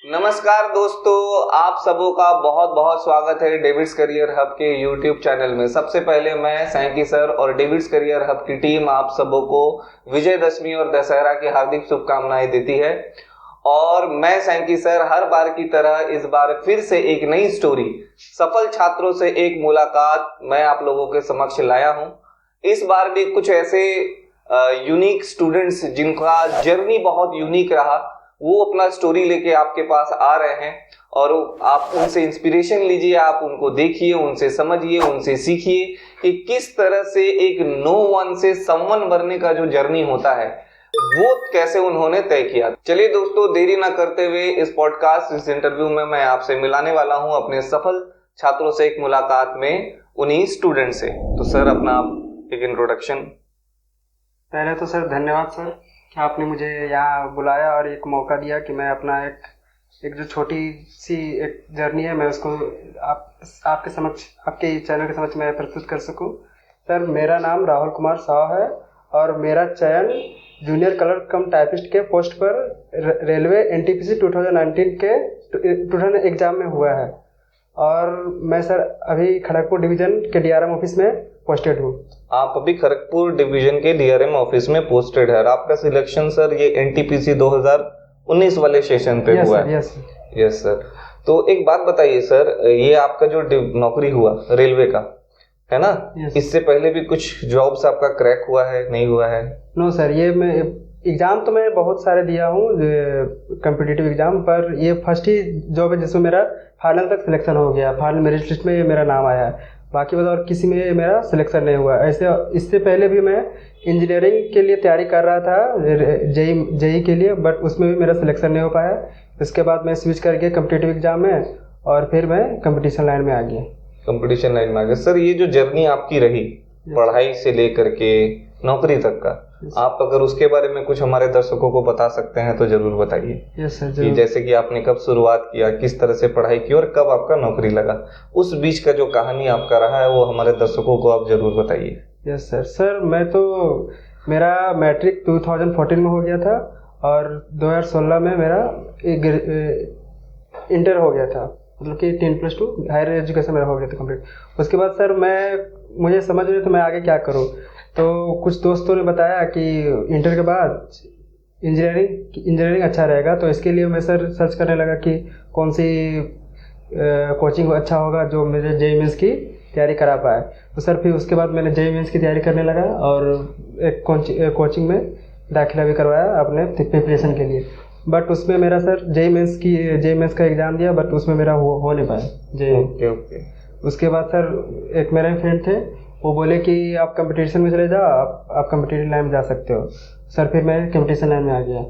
नमस्कार दोस्तों, आप सबों का बहुत बहुत स्वागत है डेविड्स करियर हब के यूट्यूब चैनल में। सबसे पहले मैं सैंकी सर और डेविड्स करियर हब की टीम आप सबों को विजयदशमी और दशहरा की हार्दिक शुभकामनाएं देती है। और मैं सैंकी सर हर बार की तरह इस बार फिर से एक नई स्टोरी, सफल छात्रों से एक मुलाकात मैं आप लोगों के समक्ष लाया हूं। इस बार भी कुछ ऐसे यूनिक स्टूडेंट्स जिनका जर्नी बहुत यूनिक रहा, वो अपना स्टोरी लेके आपके पास आ रहे हैं और आप उनसे इंस्पिरेशन लीजिए, आप उनको देखिए, उनसे समझिए, उनसे सीखिए कि किस तरह से एक नो वन से समवन बनने का जो जर्नी होता है वो कैसे उन्होंने तय किया। चलिए दोस्तों, देरी ना करते हुए इस पॉडकास्ट, इस इंटरव्यू में मैं आपसे मिलाने वाला हूं अपने सफल छात्रों से एक मुलाकात में, उन्हीं स्टूडेंट से। तो सर, अपना एक इंट्रोडक्शन। पहले तो सर धन्यवाद सर कि आपने मुझे यहाँ बुलाया और एक मौका दिया कि मैं अपना एक जो छोटी सी एक जर्नी है मैं उसको आपके समक्ष, आपके चैनल के समक्ष मैं प्रस्तुत कर सकूं। सर, मेरा नाम राहुल कुमार साव है और मेरा चयन जूनियर क्लर्क कम टाइपिस्ट के पोस्ट पर रेलवे NTPC 2019 के 2000 एग्ज़ाम में हुआ है। और मैं सर अभी खड़गपुर डिवीज़न के DRM ऑफिस में पोस्टेड हूँ। आप अभी खड़गपुर डिवीजन के DRM ऑफिस में पोस्टेड है। आपका सिलेक्शन सर ये NTPC 2019 वाले सेशन पे हुआ है? Yes sir. तो एक बात बताइए सर, ये आपका जो नौकरी हुआ रेलवे का है ना, इससे पहले भी कुछ जॉब्स आपका क्रैक हुआ है, नहीं हुआ है? नो सर, ये मैं एग्ज़ाम तो मैं बहुत सारे दिया हूँ कम्पिटिटिव एग्ज़ाम, पर ये फर्स्ट ही जॉब है जिसमें मेरा फाइनल तक सिलेक्शन हो गया, फाइनल मेरिट लिस्ट में ये मेरा नाम आया है। बाकी बताओ और किसी में मेरा सिलेक्शन नहीं हुआ। ऐसे इससे पहले भी मैं इंजीनियरिंग के लिए तैयारी कर रहा था जेई के लिए, बट उसमें भी मेरा सिलेक्शन नहीं हो पाया। इसके बाद मैं स्विच करके कम्पिटिटिव एग्ज़ाम में और फिर मैं कंपटीशन लाइन में आ गया। कंपटीशन लाइन में आ गया। सर, ये जो जर्नी आपकी रही पढ़ाई से लेकर के नौकरी तक का, आप अगर उसके बारे में कुछ हमारे दर्शकों को बता सकते हैं तो जरूर बताइए। यस सर, कि जैसे कि आपने कब शुरुआत किया, किस तरह से पढ़ाई की और कब आपका नौकरी लगा, उस बीच का जो कहानी आपका रहा है वो हमारे दर्शकों को आप जरूर बताइए। यस सर, मैं तो मेरा मैट्रिक 2014 में हो गया था और 2016 में मेरा इंटर हो गया था, मतलब कि 10+2 हायर एजुकेशन मेरा हो गया था कंप्लीट। उसके बाद सर मुझे समझ नहीं तो मैं आगे क्या करूं, तो कुछ दोस्तों ने बताया कि इंटर के बाद इंजीनियरिंग अच्छा रहेगा। तो इसके लिए मैं सर सर्च करने लगा कि कौन सी कोचिंग अच्छा होगा जो मुझे JEE मेंस की तैयारी करा पाए। तो सर फिर उसके बाद मैंने JEE मेंस की तैयारी करने लगा और एक कोचिंग में दाखिला भी करवाया अपने प्रिपरेशन के लिए। बट उसमें मेरा सर JEE मेंस का एग्ज़ाम दिया, बट उसमें मेरा हो नहीं पाया ओके। उसके बाद सर एक मेरे फ्रेंड थे, वो बोले कि आप कंपटीशन में चले जाओ, आप कंपटीटिव लाइन में जा सकते हो। सर फिर मैं कंपटीशन लाइन में आ गया।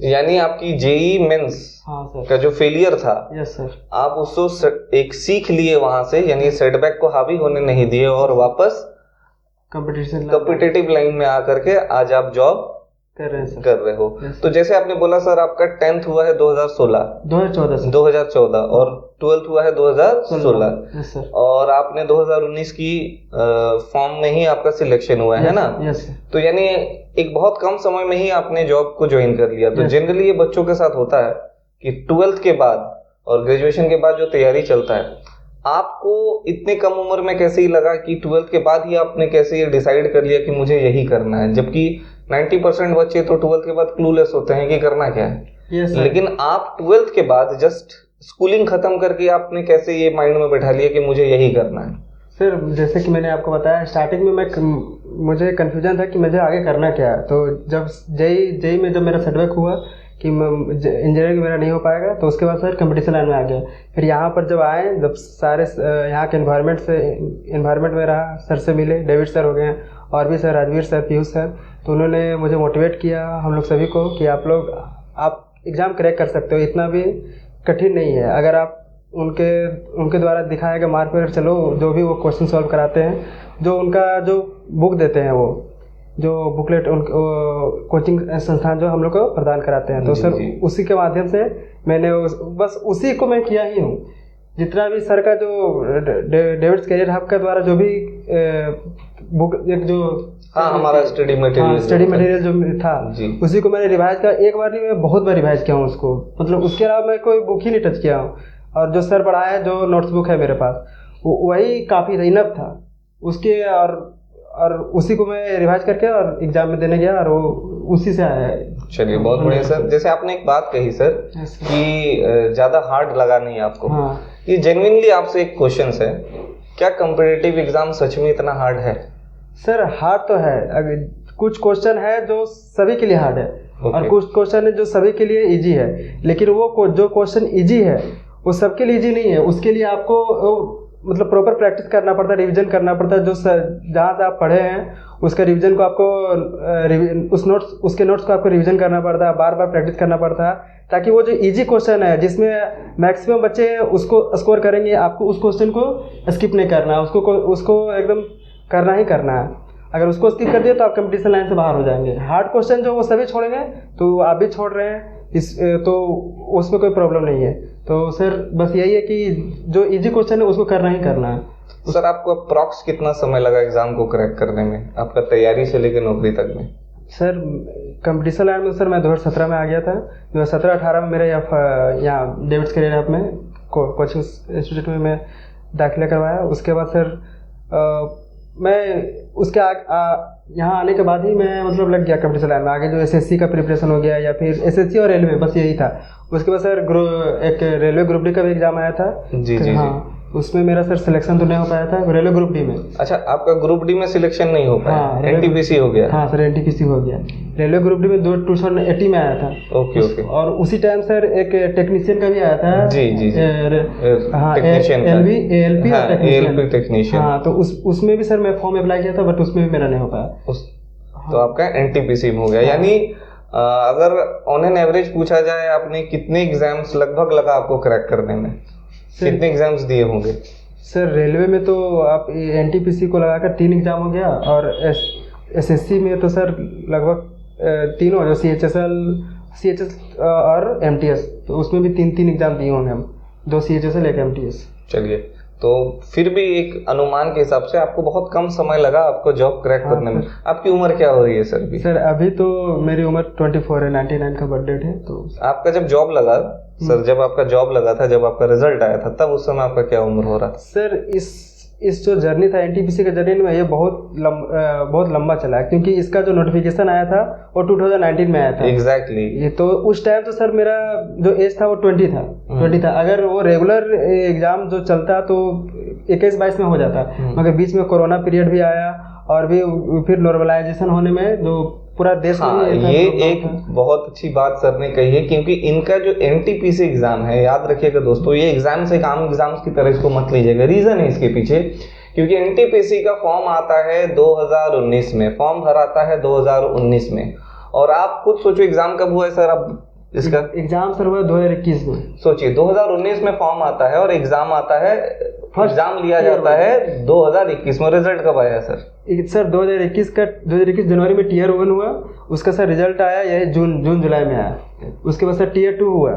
यानी आपकी JEE मेंस का जो फेलियर था, यस सर, आप उसको एक सीख लिए वहां से, यानी सेटबैक को हावी होने नहीं दिए और वापस कॉम्पिटिटिव लाइन में आकर के आज आप जॉब कर रहे हो। तो जैसे आपने बोला सर, आपका 10th हुआ है 2014 और 12th हुआ है 2016 और आपने 2019 की फॉर्म में ही आपका सिलेक्शन हुआ है ना? तो यानी एक बहुत कम समय में ही आपने जॉब को ज्वाइन कर लिया। तो जनरली ये बच्चों के साथ होता है कि 12th के बाद और ग्रेजुएशन के बाद जो तैयारी चलता है, आपको इतने कम उम्र में कैसे ही लगा कि 12th के बाद ही आपने कैसे ये डिसाइड कर लिया कि मुझे यही करना है, जबकि 90% बच्चे तो 12th के बाद क्लूलेस होते हैं कि करना क्या है। लेकिन आप 12th के बाद जस्ट स्कूलिंग खत्म करके आपने कैसे ये माइंड में बैठा लिया कि मुझे यही करना है? सर जैसे कि मैंने आपको बताया, स्टार्टिंग में मुझे कन्फ्यूजन था कि मुझे आगे करना क्या है। तो जब जेई में जब मेरा सेटबैक हुआ कि इंजीनियरिंग मेरा नहीं हो पाएगा, तो उसके बाद सर कंपटीशन लाइन में आ गया। फिर यहाँ पर जब आए, जब सारे यहाँ के इन्वायरमेंट में रहा, सर से मिले, डेविड सर हो गए और भी sir, Rajveer sir, Piyush sir, तो उन्होंने मुझे मोटिवेट किया हम लोग सभी को कि आप एग्ज़ाम क्रैक कर सकते हो, इतना भी कठिन नहीं है। अगर आप उनके द्वारा दिखाया गया मार्ग पर चलो, जो भी वो क्वेश्चन सॉल्व कराते हैं, जो उनका जो बुक देते हैं, वो जो बुकलेट कोचिंग संस्थान जो हम लोग को प्रदान कराते हैं, तो सर उसी के माध्यम से मैंने बस उसी को मैं किया ही हूँ। जितना भी सर का जो डेविड्स करियर हब का द्वारा जो भी बुक एक जो हाँ हमारा स्टडी मटेरियल, स्टडी मटेरियल जो था जी, उसी को मैंने रिवाइज किया। एक बार नहीं, मैं बहुत बार रिवाइज किया हूँ उसको, मतलब उसके अलावा मैं कोई बुक ही नहीं टच किया हूँ। और जो सर पढ़ाया, जो नोट्स बुक है मेरे पास, वही काफ़ी था, इनफ था उसके। और उसी को मैं रिवाइज करके और एग्जाम में देने गया और वो उसी से आया है। चलिए बहुत बढ़िया सर। जैसे आपने एक बात कही सर कि ज़्यादा हार्ड लगा नहीं आपको, हाँ। ये जेन्युइनली आपसे एक क्वेश्चन है, क्या कम्पिटिटिव एग्जाम सच में इतना हार्ड है? सर हार्ड तो है, अगर कुछ क्वेश्चन है जो सभी के लिए हार्ड है और कुछ क्वेश्चन है जो सभी के लिए इजी है, लेकिन वो जो क्वेश्चन इजी है वो सबके लिए इजी नहीं है। उसके लिए आपको मतलब प्रॉपर प्रैक्टिस करना पड़ता है, रिवीजन करना पड़ता है। जो जहाँ से आप पढ़े हैं उसका रिवीजन को आपको उसके नोट्स को आपको रिवीजन करना पड़ता है, बार बार प्रैक्टिस करना पड़ता है, ताकि वो जो इजी क्वेश्चन है जिसमें मैक्सिमम बच्चे उसको स्कोर करेंगे, आपको उस क्वेश्चन को स्किप नहीं करना है, उसको एकदम करना ही करना है। अगर उसको स्किप कर दिया तो आप कंपटीशन लाइन से बाहर हो जाएंगे। हार्ड क्वेश्चन जो वो सभी छोड़ेंगे, तो आप भी छोड़ रहे हैं तो उसमें कोई प्रॉब्लम नहीं है। तो सर बस यही है कि जो इजी क्वेश्चन है उसको करना ही करना है। सर आपको अप्रॉक्स कितना समय लगा एग्जाम को क्रैक करने में, आपका तैयारी से लेकर नौकरी तक में? सर कंपटीशन लाइन में सर मैं 2017 में आ गया था। 2017-18 में मेरे यहाँ डेविड्स करियर हब में कोचिंग इंस्टीट्यूट में मैं दाखिला करवाया। उसके बाद सर मैं उसके यहाँ आने के बाद ही मैं मतलब लग गया कंपटीशन लाइन में। आगे जो एसएससी का प्रिपरेशन हो गया या फिर एसएससी और रेलवे, बस यही था। उसके बाद सर एक रेलवे ग्रुप डी का भी एग्जाम आया था। जी जी हाँ, उसमें मेरा सर सिलेक्शन तो नहीं हो पाया था, रेलवे ग्रुप डी में। अच्छा, आपका ग्रुप डी में सिलेक्शन नहीं हो पाया? हाँ, एनटीपीसी हो गया? हाँ सर एनटीपीसी हो गया। रेलवे ग्रुप डी में 2018 में आया था। Okay okay. और उसी टाइम सर एक टेक्नीशियन का भी आया था। जी जी जी। हाँ, टेक्नीशियन एएलपी हाँ, और एएलपी टेक्नीशियन। हाँ, तो उसमें भी सर मैं फॉर्म अप्लाई किया था, बट उसमें भी मेरा नहीं हो पाया। तो आपका एनटीपीसी में हो गया। यानी अगर ऑन एन एवरेज पूछा जाए, आपने कितने एग्जाम्स लगभग लगा आपको क्रैक करने में? कितने एग्जाम्स दिए होंगे? सर रेलवे में तो आप एनटीपीसी को लगाकर 3 एग्जाम हो गया, और एसएससी में तो सर लगभग तीनों, जो सीएचएस और एमटीएस, तो उसमें भी 3 एग्जाम दिए होंगे हम, 2 सीएचएसएल 1 एमटीएस। चलिए, तो फिर भी एक अनुमान के हिसाब से आपको बहुत कम समय लगा आपको जॉब क्रैक करने में। आपकी उम्र क्या हो रही है सर अभी? सर अभी तो मेरी उम्र 24 है, 99 का बर्थडे है। तो आपका जब जॉब लगा सर, जब आपका जॉब लगा था, जब आपका रिजल्ट आया था, तब उस समय आपका क्या उम्र हो रहा था? सर इस जो जर्नी था एनटीपीसी का जर्नी में, ये बहुत लंबा चला है, क्योंकि इसका जो नोटिफिकेशन आया था वो 2019 में आया था। एग्जैक्टली। ये तो उस टाइम तो सर मेरा जो एज था वो 20 था। अगर वो रेगुलर एग्जाम जो चलता तो 21-22 में हो जाता, मगर बीच में कोरोना पीरियड भी आया, और भी फिर नॉर्मलाइजेशन होने में जो पूरा देश में ये एक बहुत अच्छी बात सर ने कही है, क्योंकि इनका जो एनटीपीसी एग्जाम है, याद रखिएगा दोस्तों, ये एग्जाम से आम एग्जाम्स की तरह इसको मत लीजिएगा। रीजन है इसके पीछे, क्योंकि एनटीपीसी का फॉर्म आता है 2019 में, फॉर्म भराता है 2019 में, और आप खुद सोचो एग्जाम कब हुआ है सर? अब इसका एग्जाम सर हुआ 2021 में। सोचिए, 2019 में फॉर्म आता है और एग्जाम आता है, एग्जाम लिया जाता है 2021 में। रिजल्ट कब आया सर? सर 2021 जनवरी में टीयर 1 हुआ, उसका सर रिजल्ट आया यही जून जुलाई में आया। उसके बाद सर टीयर 2 हुआ,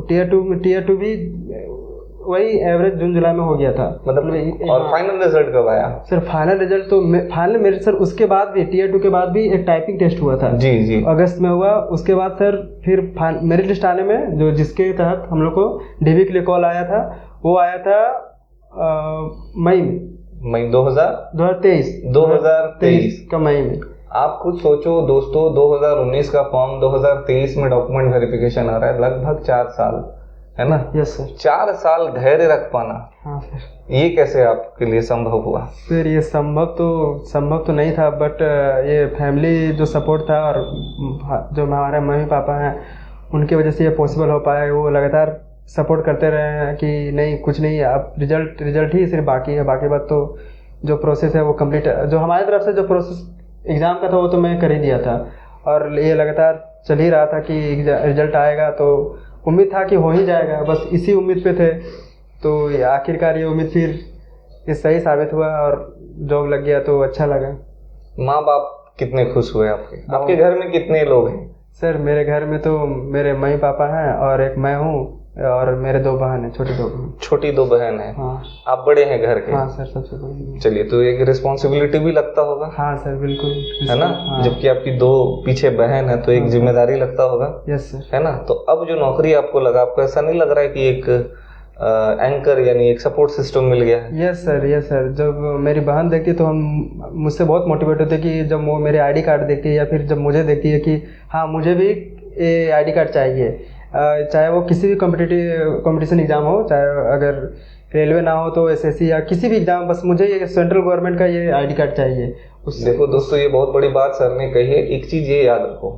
टीयर 2 भी वही एवरेज जून जुलाई में हो गया था, मतलब। और फाइनल रिजल्ट कब आया सर? फाइनल रिजल्ट तो फाइनल मेरे सर उसके बाद भी, टीयर 2 के बाद भी एक टाइपिंग टेस्ट हुआ था। जी जी, अगस्त में हुआ। उसके बाद सर फिर मेरिट लिस्ट आने में, जो जिसके तहत हम लोग को डीवी के लिए कॉल आया था, वो आया था मई 2023 का मई में। आप खुद सोचो दोस्तों, 2019 का फॉर्म 2023 में डॉक्यूमेंट वेरिफिकेशन आ रहा है, लगभग 4 साल, है ना? Yes sir. 4 साल धैर्य रख पाना। हाँ सर। ये कैसे आपके लिए संभव हुआ? सर ये संभव तो नहीं था, बट ये फैमिली जो सपोर्ट था, और जो हमारे मम्मी पापा हैं उनकी वजह से ये पॉसिबल हो पाया। वो लगातार सपोर्ट करते रहे हैं कि नहीं कुछ नहीं, अब रिजल्ट ही सिर्फ बाकी है, बाकी बात तो जो प्रोसेस है वो कंप्लीट है। जो हमारी तरफ से जो प्रोसेस एग्ज़ाम का था वो तो मैं कर ही दिया था, और ये लगातार चल ही रहा था कि रिजल्ट आएगा, तो उम्मीद था कि हो ही जाएगा, बस इसी उम्मीद पे थे। तो आखिरकार ये उम्मीद फिर ये सही साबित हुआ और जॉब लग गया, तो अच्छा लगा। माँ बाप कितने खुश हुए आपके घर में कितने लोग हैं? सर मेरे घर में तो मेरे मम्मी पापा हैं और एक मैं हूँ, और मेरे 2 बहन है, छोटी 2 बहन। छोटी 2 बहन है। हाँ आप बड़े हैं घर के? हाँ सर, सबसे बड़ी। चलिए, तो एक रिस्पॉन्सिबिलिटी भी लगता होगा। हाँ सर बिल्कुल। है ना? हाँ। जबकि आपकी 2 पीछे बहन है तो एक हाँ, जिम्मेदारी लगता होगा। Yes sir. है ना? तो अब जो नौकरी आपको लगा, आपको ऐसा नहीं लग रहा है कि एक एंकर यानी एक सपोर्ट सिस्टम मिल गया है? Yes sir, yes sir. जब मेरी बहन देखती है तो हम मुझसे बहुत मोटिवेट होते हैं कि जब वो मेरे आईडी कार्ड देखती है या फिर जब मुझे देखती है कि हाँ मुझे भी ये आईडी कार्ड चाहिए, चाहे वो किसी भी कंपटीशन एग्ज़ाम हो, चाहे अगर रेलवे ना हो तो एसएससी या किसी भी एग्ज़ाम, बस मुझे ये सेंट्रल गवर्नमेंट का ये आईडी कार्ड चाहिए। देखो दोस्तों, ये बहुत बड़ी बात सर ने कही है। एक चीज़ ये याद रखो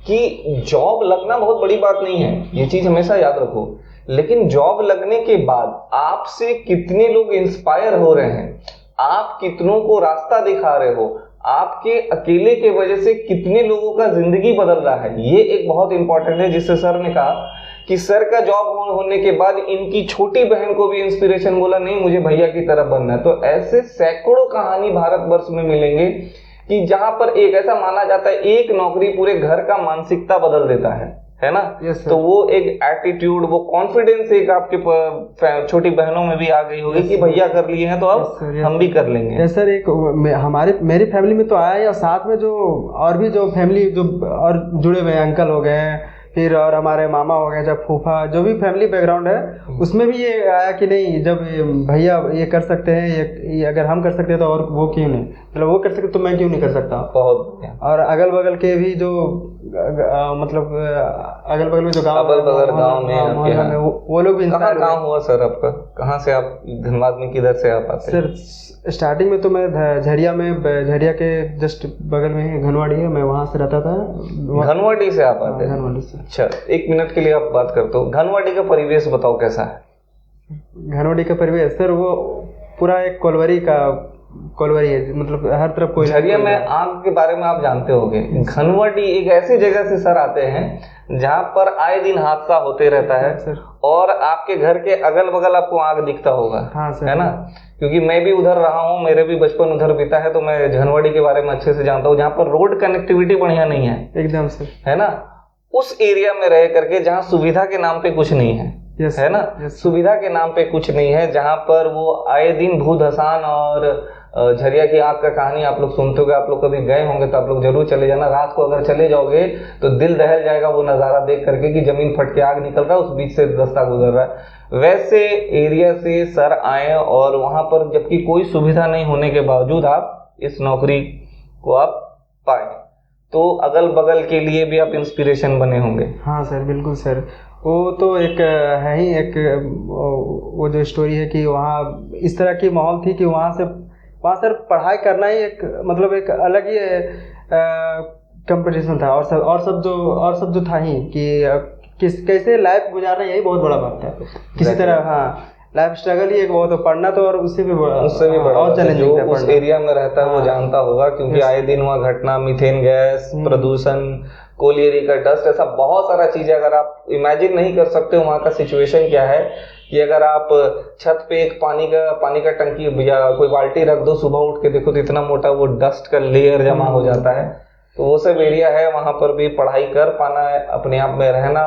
कि जॉब लगना बहुत बड़ी बात नहीं है, ये चीज़ हमेशा याद रखो। लेकिन जॉब लगने के बाद आपसे कितने लोग इंस्पायर हो रहे हैं, आप कितनों को रास्ता दिखा रहे हो, आपके अकेले के वजह से कितने लोगों का जिंदगी बदल रहा है, ये एक बहुत इंपॉर्टेंट है। जिससे सर ने कहा कि सर का जॉब होने के बाद इनकी छोटी बहन को भी इंस्पिरेशन, बोला नहीं मुझे भैया की तरह बनना है। तो ऐसे सैकड़ों कहानी भारतवर्ष में मिलेंगे कि जहां पर एक ऐसा माना जाता है एक नौकरी पूरे घर का मानसिकता बदल देता है ना? yes, तो वो एक एटीट्यूड, वो कॉन्फिडेंस एक आपके छोटी बहनों में भी आ गई होगी कि भैया कर लिए हैं तो अब हम भी कर लेंगे। सर एक मेरी फैमिली में तो आया है, और साथ में जो और भी जो फैमिली जो और जुड़े हुए अंकल हो गए हैं, फिर और हमारे मामा हो गए, जब फूफा, जो भी फैमिली बैकग्राउंड है उसमें भी ये आया कि नहीं, जब भैया ये कर सकते हैं, ये अगर हम कर सकते हैं तो और वो क्यों नहीं, मतलब वो कर सकते तो मैं क्यों नहीं कर सकता। बहुत। और अगल बगल के भी जो मतलब अगल बगल में जो गाँव में वो लोग भी इंस्पायर। कहाँ हुआ सर आपका? कहाँ से आप धनबाद में किधर से आप आते हैं? सर स्टार्टिंग में तो मैं झरिया के जस्ट बगल में ही घनवाड़ी है, मैं वहाँ से रहता था। घनवाड़ी से आप आते हैं? घनवाड़ी से। अच्छा, 1 मिनट के लिए आप बात करते हो, घनवाड़ी का परिवेश बताओ कैसा है? घनवाड़ी का परिवेश सर वो पूरा एक कोलवरी है, मतलब हर तरफ कोई। झरिया में आग के बारे में आप जानते होंगे। घनवाड़ी एक ऐसी जगह से सर आते हैं जहाँ पर आए दिन हादसा होते रहता है सर। और आपके घर के अगल बगल आपको आग दिखता होगा। हाँ सर। है ना? क्योंकि मैं भी उधर रहा हूँ, मेरे भी बचपन उधर बीता है, तो मैं घनवाड़ी के बारे में अच्छे से जानता हूँ। जहाँ पर रोड कनेक्टिविटी बढ़िया नहीं है एकदम से, है ना? उस एरिया में रह करके जहाँ सुविधा के नाम पे कुछ नहीं है, है ना? सुविधा के नाम पे कुछ नहीं है, जहाँ पर वो आए दिन भू धसान और झरिया की आग का कहानी आप लोग सुनते होंगे। आप लोग कभी गए होंगे तो आप लोग जरूर चले जाना। रात को अगर चले जाओगे तो दिल दहल जाएगा वो नज़ारा देख करके कि जमीन फट के आग निकल रहा है, उस बीच से रास्ता गुजर रहा है। वैसे एरिया से सर आए और वहां पर जबकि कोई सुविधा नहीं होने के बावजूद आप इस नौकरी को आप पाए, तो अगल बगल के लिए भी आप इंस्पिरेशन बने होंगे। हाँ सर बिल्कुल सर। वो तो एक है ही एक वो जो स्टोरी है कि वहाँ इस तरह की माहौल थी कि वहाँ सर पढ़ाई करना ही एक मतलब एक अलग ही कंपटीशन था। और सब जो था ही कि कैसे लाइफ गुजारना, यही बहुत बड़ा बात है किसी तरह। हाँ, लाइफ स्ट्रगल ही एक बहुत, तो पढ़ना तो और उससे भी बड़ा और चैलेंजिंग था। उस एरिया में रहता है वो जानता होगा, क्योंकि आए दिन वहाँ घटना, मीथेन गैस, प्रदूषण, कोलियरी का डस्ट, ऐसा बहुत सारा चीजें अगर आप इमेजिन नहीं कर सकते वहाँ का सिचुएशन क्या है कि अगर आप छत पे एक पानी का टंकी या कोई बाल्टी रख दो, सुबह उठ के देखो तो इतना मोटा वो डस्ट का लेयर जमा हो जाता है। तो वो सब एरिया है, वहाँ पर भी पढ़ाई कर पाना है, अपने आप में रहना।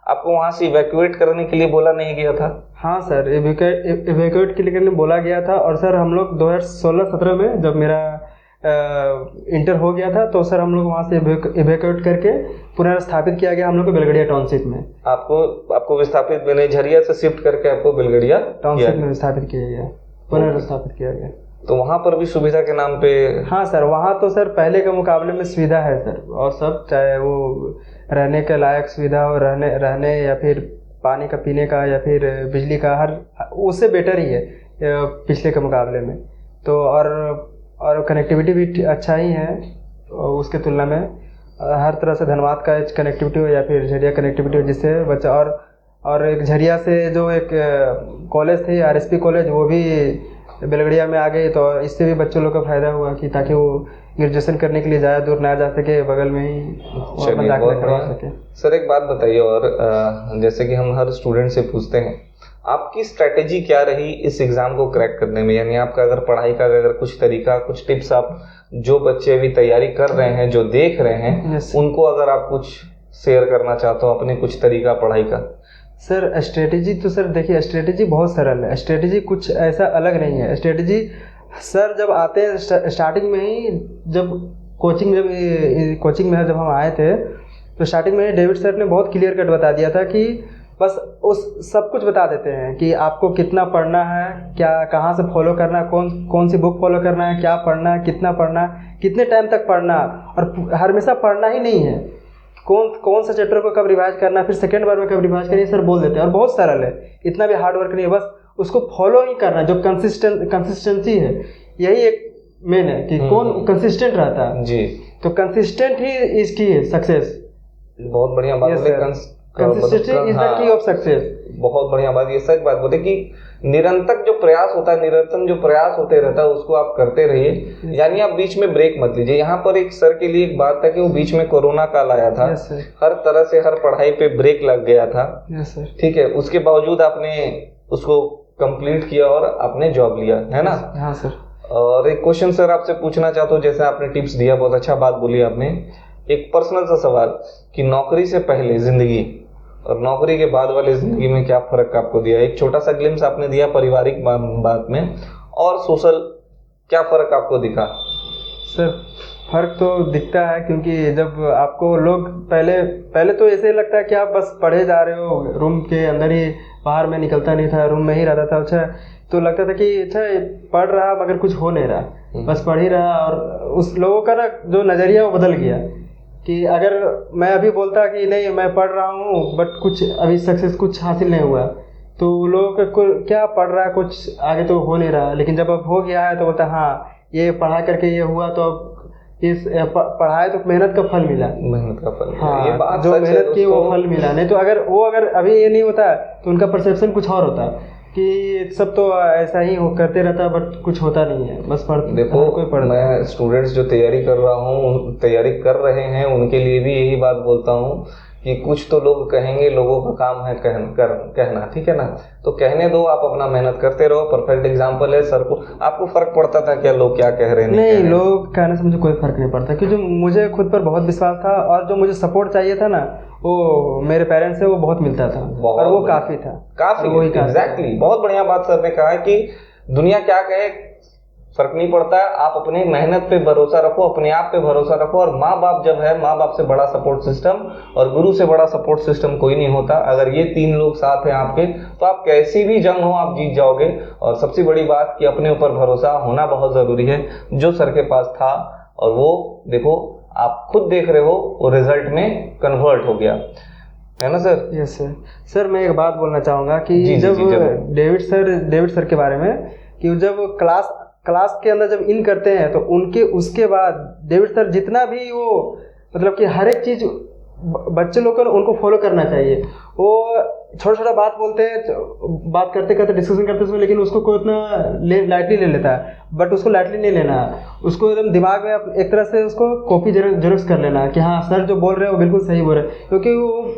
आपको वहाँ से इवैक्यूएट करने के लिए बोला नहीं गया था? हाँ सर, इवैक्यूएट के लिए बोला गया था। और सर हम लोग 2016-17 में जब मेरा इंटर हो गया था तो सर हम लोग वहाँ से इवैक्यूएट करके पुनर्स्थापित किया गया हम लोग को बेलगड़िया टाउनशिप में। आपको विस्थापित मैंने झरिया से शिफ्ट करके आपको बेलगड़िया टाउनशिप में विस्थापित किया गया, पुनर्स्थापित किया गया। तो वहाँ पर भी सुविधा के नाम पे? हाँ सर, वहाँ तो सर पहले के मुकाबले में सुविधा है सर, और सब, चाहे वो रहने के लायक सुविधा हो, रहने या फिर पानी का पीने का या फिर बिजली का, हर उससे बेटर ही है पिछले के मुकाबले में। तो और कनेक्टिविटी भी अच्छा ही है उसके तुलना में। हर तरह से धनबाद का कनेक्टिविटी हो या फिर झरिया कनेक्टिविटी हो, जिससे बच्चा और एक झरिया से जो एक कॉलेज थी आरएसपी कॉलेज, वो भी बेलगड़िया में आ गई। तो इससे भी बच्चों लोग का फायदा हुआ कि ताकि वो ग्रेजुएशन करने के लिए ज़्यादा दूर ना जा सके, बगल में ही दाखिला करवा सके। सर एक बात बताइए, और जैसे कि हम हर स्टूडेंट से पूछते हैं, आपकी स्ट्रेटेजी क्या रही इस एग्ज़ाम को क्रैक करने में? यानी आपका अगर पढ़ाई का अगर कुछ तरीका, कुछ टिप्स आप जो बच्चे अभी तैयारी कर रहे हैं, जो देख रहे हैं, उनको अगर आप कुछ शेयर करना चाहते हो अपने कुछ तरीका पढ़ाई का? सर स्ट्रेटेजी तो सर देखिए, स्ट्रेटेजी बहुत सरल है, स्ट्रेटेजी कुछ ऐसा अलग नहीं है। स्ट्रेटेजी सर जब आते हैं स्टार्टिंग में ही, जब कोचिंग में जब हम आए थे तो स्टार्टिंग में डेविड सर ने बहुत क्लियर कट बता दिया था कि बस उस सब कुछ बता देते हैं कि आपको कितना पढ़ना है, क्या कहाँ से फॉलो करना है, कौन सी बुक फॉलो करना है, क्या पढ़ना है, कितना पढ़ना है, कितने टाइम तक पढ़ना, और हमेशा पढ़ना ही नहीं है, कौन सा चैप्टर को कब रिवाइज करना है, फिर सेकेंड बार में कब रिवाइज करना है, सर बोल देते हैं। और बहुत सरल है, इतना भी हार्ड वर्क नहीं है, बस उसको फॉलो ही करना है। जो कंसिस्टेंसी है यही एक मेन है कि कौन कंसिस्टेंट रहता है जी। तो कंसिस्टेंट ही इसकी है सक्सेस। बहुत बढ़िया बात बोले, consistency is the key of success. बहुत बढ़िया बात, ये सच बात बोले कि निरंतर जो प्रयास होता है, निरंतर जो प्रयास होते रहता है उसको आप करते रहिए, यानी आप बीच में ब्रेक मत लीजिए। यहाँ पर एक सर के लिए एक बात था कि वो बीच में कोरोना काल आया था, हर तरह से हर पढ़ाई पे ब्रेक लग गया था, ठीक है, उसके बावजूद आपने उसको कंप्लीट किया और आपने जॉब लिया, है ना? हाँ सर। और एक क्वेश्चन सर आपसे पूछना चाहता हूँ, जैसे आपने टिप्स दिया, बहुत अच्छा बात बोली आपने, एक पर्सनल सा सवाल कि नौकरी से पहले जिंदगी और नौकरी के बाद वाली जिंदगी में क्या फर्क आपको दिया? एक छोटा सा ग्लिम्स आपने दिया पारिवारिक बात में, और सोशल क्या फर्क आपको दिखा? सर फर्क तो दिखता है, क्योंकि जब आपको लोग पहले तो ऐसे लगता है कि आप बस पढ़े जा रहे हो, रूम के अंदर ही, बाहर में निकलता नहीं था, रूम में ही रहता था। अच्छा, तो लगता था कि अच्छा पढ़ रहा मगर कुछ हो नहीं रहा, बस पढ़ ही रहा। और उस लोगों का ना जो नज़रिया वो बदल गया कि अगर मैं अभी बोलता कि नहीं मैं पढ़ रहा हूँ बट कुछ अभी सक्सेस कुछ हासिल नहीं हुआ, तो लोगों को क्या पढ़ रहा है, कुछ आगे तो हो नहीं रहा। लेकिन जब अब हो गया है तो बोलता हाँ ये पढ़ाई करके ये हुआ, तो अब इस पढ़ाई तो मेहनत का फल मिला, मेहनत का फल। हाँ, ये बात जो मेहनत की वो फल मिला। नहीं तो अगर अभी ये नहीं होता तो उनका परसेप्शन कुछ और होता कि सब तो ऐसा ही करते रहता, बट कुछ होता नहीं है, बस देखो कोई पढ़ता। मैं स्टूडेंट्स जो तैयारी कर रहे हैं उनके लिए भी यही बात बोलता हूँ कि कुछ तो लोग कहेंगे, लोगों का काम है कहना, ठीक है ना? तो कहने दो, आप अपना मेहनत करते रहो। परफेक्ट एग्जांपल है सर को। आपको फर्क पड़ता था क्या लोग क्या कह रहे हैं? नहीं, लोग कहने से मुझे कोई फर्क नहीं पड़ता, क्योंकि मुझे खुद पर बहुत विश्वास था, और जो मुझे सपोर्ट चाहिए था ना वो मेरे पेरेंट्स से वो बहुत मिलता था, और वो काफी था, काफी एग्जैक्टली। बहुत बढ़िया बात सर ने कहा कि दुनिया क्या कहे फर्क नहीं पड़ता है, आप अपनी मेहनत पे भरोसा रखो, अपने आप पे भरोसा रखो। और माँ बाप जब है, माँ बाप से बड़ा सपोर्ट सिस्टम और गुरु से बड़ा सपोर्ट सिस्टम कोई नहीं होता। अगर ये तीन लोग साथ हैं आपके, तो आप कैसी भी जंग हो आप जीत जाओगे। और सबसे बड़ी बात कि अपने ऊपर भरोसा होना बहुत जरूरी है, जो सर के पास था, और वो देखो आप खुद देख रहे हो वो रिजल्ट में कन्वर्ट हो गया, है ना सर? Yes sir. सर मैं एक बात बोलना चाहूँगा कि जब डेविड सर के बारे में, कि जब क्लास के अंदर जब इन करते हैं तो उसके बाद डेविड सर जितना भी वो मतलब कि हर एक चीज़ बच्चे लोग को उनको फॉलो करना चाहिए। वो छोटा बात बोलते हैं, बात करते डिस्कशन करते उसमें, लेकिन उसको कोई उतना लाइटली ले लेता है, बट उसको लाइटली नहीं लेना है। उसको एकदम दिमाग में एक तरह से उसको कॉपी जेरॉक्स कर लेना है कि हाँ सर जो बोल रहे हैं वो बिल्कुल सही बोल रहे हैं, क्योंकि वो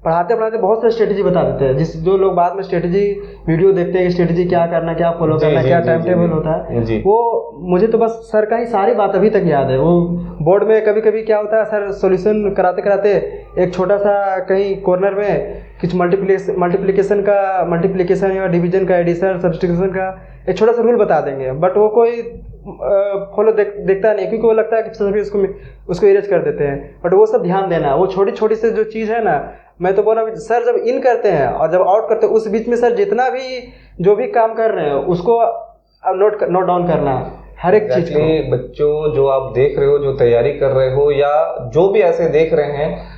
पढ़ाते बहुत सारी स्ट्रेटेजी बता देते हैं। जो लोग बाद में स्ट्रेटेजी वीडियो देखते हैं कि स्ट्रेटेजी क्या करना, क्या फॉलो करना, क्या टाइम टेबल होता है, वो मुझे तो बस सर का ही सारी बात अभी तक याद है। वो बोर्ड में कभी कभी क्या होता है, सर सॉल्यूशन कराते एक छोटा सा कहीं कॉर्नर में कुछ मल्टीप्लिकेशन या डिवीजन का, एडिशन, सब्स्टिट्यूशन का एक छोटा सा रूल बता देंगे, बट वो कोई फॉलो देखता नहीं, क्योंकि वो लगता है कि सभी उसको इरेज कर देते हैं। बट वो सब ध्यान देना, वो छोटी छोटी से जो चीज़ है ना, मैं तो बोल रहा हूँ सर जब इन करते हैं और जब आउट करते हैं, उस बीच में सर जितना भी जो भी काम कर रहे हैं उसको नोट डाउन करना है, हर एक चीज को। बच्चों जो आप देख रहे हो, जो तैयारी कर रहे हो, या जो भी ऐसे देख रहे हैं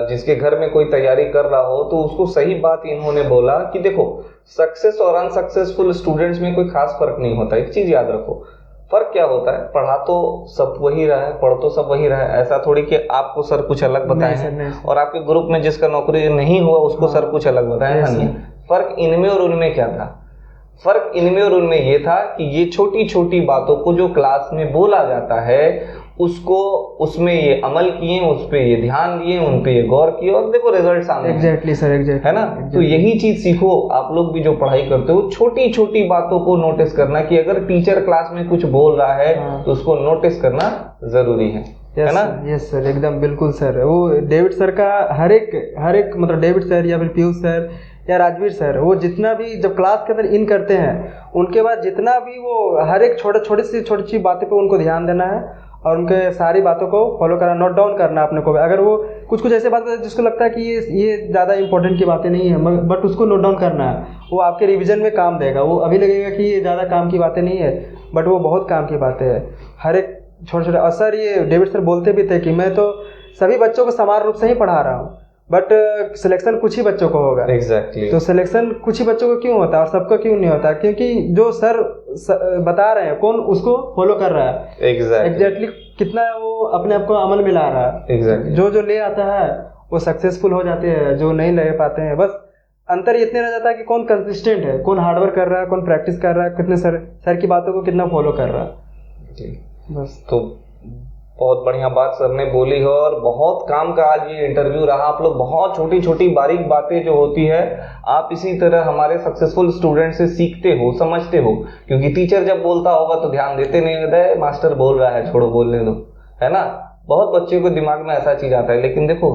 जिसके घर में कोई तैयारी कर रहा हो, तो उसको सही बात इन्होंने बोला कि देखो सक्सेस और अनसक्सेसफुल स्टूडेंट्स में कोई खास फर्क नहीं होता। एक चीज याद रखो, फर्क क्या होता है, पढ़ा तो सब वही रहा है, पढ़ तो सब वही रहा है। ऐसा थोड़ी कि आपको सर कुछ अलग बताए हैं और आपके ग्रुप में जिसका नौकरी नहीं हुआ उसको सर कुछ अलग बताए, ऐसा नहीं। फर्क इनमें और उनमें क्या था? फर्क इनमें और उनमें ये था कि ये छोटी छोटी बातों को जो क्लास में बोला जाता है उसको, उसमें ये अमल किए, उस पे ये ध्यान दिए, उन पे ये गौर किए, और देखो रिजल्ट सामने। एग्जैक्टली सर, एग्जैक्टली, है ना? तो यही चीज सीखो आप लोग भी जो पढ़ाई करते हो, छोटी छोटी बातों को नोटिस करना कि अगर टीचर क्लास में कुछ बोल रहा है तो उसको नोटिस करना जरूरी है। है ना? यस सर, एकदम बिल्कुल सर। वो डेविड सर का हर एक मतलब डेविड सर या फिर पीयूष सर या राजवीर सर, वो जितना भी जब क्लास के अंदर इन करते हैं, उनके बाद जितना भी वो हर एक छोटी सी बातें पे उनको ध्यान देना है और उनके सारी बातों को फॉलो करना, नोट डाउन करना अपने को। अगर वो कुछ ऐसे बातें जिसको लगता है कि ये ज़्यादा इंपॉर्टेंट की बातें नहीं है, बट उसको नोट डाउन करना है, वो आपके रिवीजन में काम देगा। वो अभी लगेगा कि ये ज़्यादा काम की बातें नहीं है, बट वो बहुत काम की बातें है। हर एक छोटे। और सर ये डेविड सर बोलते भी थे कि मैं तो सभी बच्चों को समान रूप से ही पढ़ा रहा हूँ, बट सिलेक्शन कुछ ही बच्चों को होगा। एग्जैक्टली। तो सिलेक्शन कुछ ही बच्चों को क्यों होता है और सबको क्यों नहीं होता? क्योंकि जो सर बता रहे हैं, कौन उसको फॉलो कर रहा है, एग्जैक्टली कितना वो अपने आप को अमल में ला रहा है। एग्जैक्टली। जो ले आता है वो सक्सेसफुल हो जाते हैं, जो नहीं ले पाते हैं, बस अंतर इतने रह जाता है कि कौन कंसिस्टेंट है, कौन हार्डवर्क कर रहा है, कौन प्रैक्टिस कर रहा है, कितने सर की बातों को कितना फॉलो कर रहा है। बस। तो बहुत बढ़िया बात सर ने बोली है और बहुत काम का आज ये इंटरव्यू रहा। आप लोग बहुत छोटी छोटी बारीक बातें जो होती है, आप इसी तरह हमारे सक्सेसफुल स्टूडेंट से सीखते हो, समझते हो। क्योंकि टीचर जब बोलता होगा तो ध्यान देते नहीं होता, मास्टर बोल रहा है छोड़ो बोलने दो, है ना? बहुत बच्चे को दिमाग में ऐसा चीज आता है, लेकिन देखो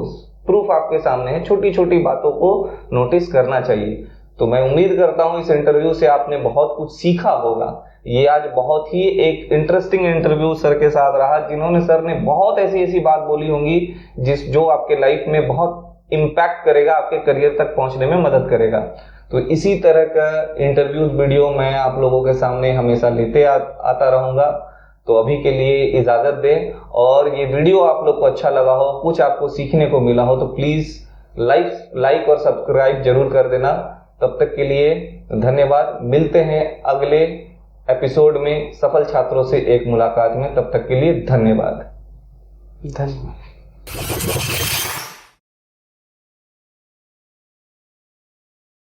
प्रूफ आपके सामने है, छोटी छोटी बातों को नोटिस करना चाहिए। तो मैं उम्मीद करता हूं इस इंटरव्यू से आपने बहुत कुछ सीखा होगा। ये आज बहुत ही एक इंटरेस्टिंग इंटरव्यू सर के साथ रहा, जिन्होंने सर ने बहुत ऐसी बात बोली होंगी जो आपके लाइफ में बहुत इम्पैक्ट करेगा, आपके करियर तक पहुंचने में मदद करेगा। तो इसी तरह का इंटरव्यू वीडियो मैं आप लोगों के सामने हमेशा लेते आता रहूंगा। तो अभी के लिए इजाजत दें, और ये वीडियो आप लोग को अच्छा लगा हो, कुछ आपको सीखने को मिला हो, तो प्लीज लाइक और सब्सक्राइब जरूर कर देना। तब तक के लिए धन्यवाद। मिलते हैं अगले एपिसोड में सफल छात्रों से एक मुलाकात में। तब तक के लिए धन्यवाद।